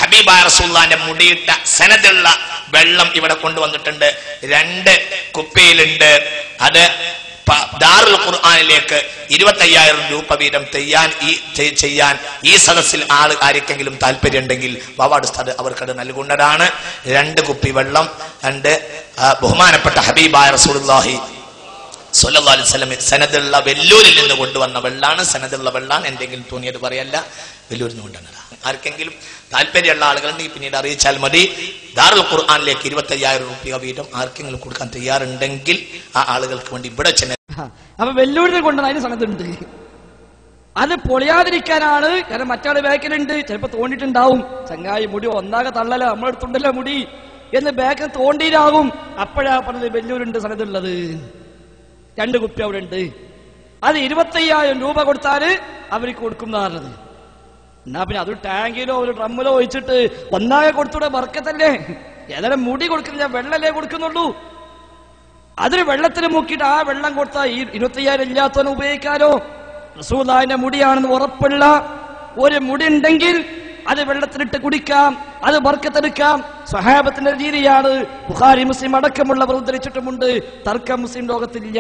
ഹബീബായ റസൂലുള്ളാഹിന്റെ മുടിയിട്ട സനദുള്ള വെള്ളം ഇവിടെ കൊണ്ടുവന്നിട്ടുണ്ട്. 2 കുപ്പിയിലുണ്ട്. അത് ദാറുൽ ഖുർആനിലേക്ക് 25,000 രൂപ വീതം ചെയ്യാൻ ഈ സദസ്സിൽ ആർക്കെങ്കിലും താല്പര്യം ഉണ്ടെങ്കിൽ വാവാട് ഉസ്താദ് അവർക്കത് നൽകുന്നതാണ്. 2 കുപ്പി വെള്ളം, 2 ബഹുമാനപ്പെട്ട ഹബീബായ റസൂലുള്ളാഹി സ്വല്ലല്ലാഹു അലൈഹി വസല്ലം സനദുള്ള വെല്ലൂരിൽ നിന്ന് കൊണ്ടുവന്ന വെള്ളാണ്. സനദുള്ള വെള്ളാണ്, എന്തെങ്കിലും തോന്നിയത് പറയല്ല, വെല്ലൂരിൽ നിന്ന് കൊണ്ടുവന്നതാണ്. ആർക്കെങ്കിലും താല്പര്യമുള്ള ആളുകളുണ്ടെങ്കിൽ പിന്നീട് അറിയിച്ചാൽ മതി. ദാറുൽ ഖുർആനിലേക്ക് 25,000 രൂപ വീതം ആർക്കെങ്കിലും കൊടുക്കാൻ തയ്യാറുണ്ടെങ്കിൽ ആ ആളുകൾക്ക് വേണ്ടി ഇവിടെ ചെന്ന അപ്പൊ വെല്ലൂരിൽ കൊണ്ടുവന്നതിന് സനദുണ്ട്. അത് പൊളിയാതിരിക്കാനാണ്. കാരണം മറ്റാള് ബാക്കിലുണ്ട്, ചിലപ്പോ തോണ്ടിട്ടുണ്ടാവും, ചങ്ങായി മുടി ഒന്നാകെ തള്ളല, നമ്മളെടുത്തുണ്ടല്ലോ മുടി എന്ന് ബാക്കിൽ തോണ്ടിയിലാകും. അപ്പോഴാ പറഞ്ഞത് വെല്ലൂരുണ്ട് സനദുള്ളത്. 2 കുപ്പി അവിടെ ഉണ്ട്. അത് 25,000 രൂപ കൊടുത്താല് അവർക്ക് കൊടുക്കും എന്നാ പറഞ്ഞത്. എന്നാ പിന്നെ അത് ടാങ്കിലോ ഒരു ഡ്രമ്മിലോ ഒഴിച്ചിട്ട് ഒന്നാകെ കൊടുത്തൂടെ? ബർക്കത്തല്ലേ. ഏതായാലും മുടി കൊടുക്കുന്നില്ല, വെള്ളല്ലേ കൊടുക്കുന്നുള്ളൂ. അതിന് വെള്ളത്തിൽ മുക്കിയിട്ട് ആ വെള്ളം കൊടുത്താൽ ഈ 25,000 ഇല്ലാത്തവനെ ഉപയോഗിക്കാലോ. റസൂലുള്ളാഹിന്റെ മുടിയാണെന്ന് ഉറപ്പുള്ള ഒരു മുടി ഉണ്ടെങ്കിൽ അത് വെള്ളത്തിലിട്ട് കുടിക്കാം, അത് ബർക്കത്തെടുക്കാം. സ്വഹാബത്തിന്റെ രീതിയാണ്. ബുഖാരി മുസ്ലിം അടക്കമുള്ളവർ ഉദ്ധരിച്ചിട്ടുമുണ്ട്. തർക്കം മുസ്ലിം ലോകത്തിലില്ല.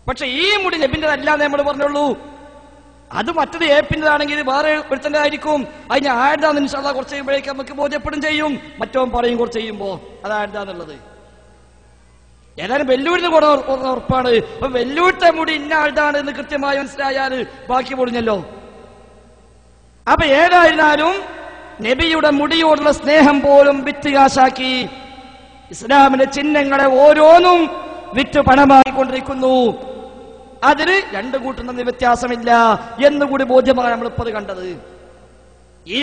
പക്ഷെ ഈ മുടി നബിന്റെതല്ലാന്ന് നമ്മൾ പറഞ്ഞുള്ളൂ. അത് മറ്റൊരു ഏപ്പിൻ്റെതാണെങ്കിൽ വേറെ ഒരുത്തന്റെ ആയിരിക്കും. അതിന് ആരുതാന്ന് ഇൻഷാ അല്ലാഹ് കുറച്ച് കഴിയുമ്പോഴേക്ക് നമുക്ക് ബോധ്യപ്പെടും ചെയ്യും. മറ്റവൻ പറയും കുറച്ച് ചെയ്യുമ്പോ അത് ആരുതാന്നുള്ളത്. ഏതായാലും വെല്ലൂരിന് കൂടെ ഉറപ്പാണ്. അപ്പൊ വെല്ലൂരിത്തെ മുടി ഇന്ന ആളുതാണ് എന്ന് കൃത്യമായി മനസ്സിലായാൽ ബാക്കി പൊടിഞ്ഞല്ലോ. അപ്പൊ ഏതായിരുന്നാലും നബിയുടെ മുടിയോടുള്ള സ്നേഹം പോലും വിറ്റ് കാശാക്കി ഇസ്ലാമിന്റെ ചിഹ്നങ്ങളെ ഓരോന്നും വിറ്റ് പണമാക്കിക്കൊണ്ടിരിക്കുന്നു. അതിന് 2 കൂട്ടുന്ന വ്യത്യാസമില്ല എന്നുകൂടി ബോധ്യമാണ് നമ്മളിപ്പത് കണ്ടത്. ഈ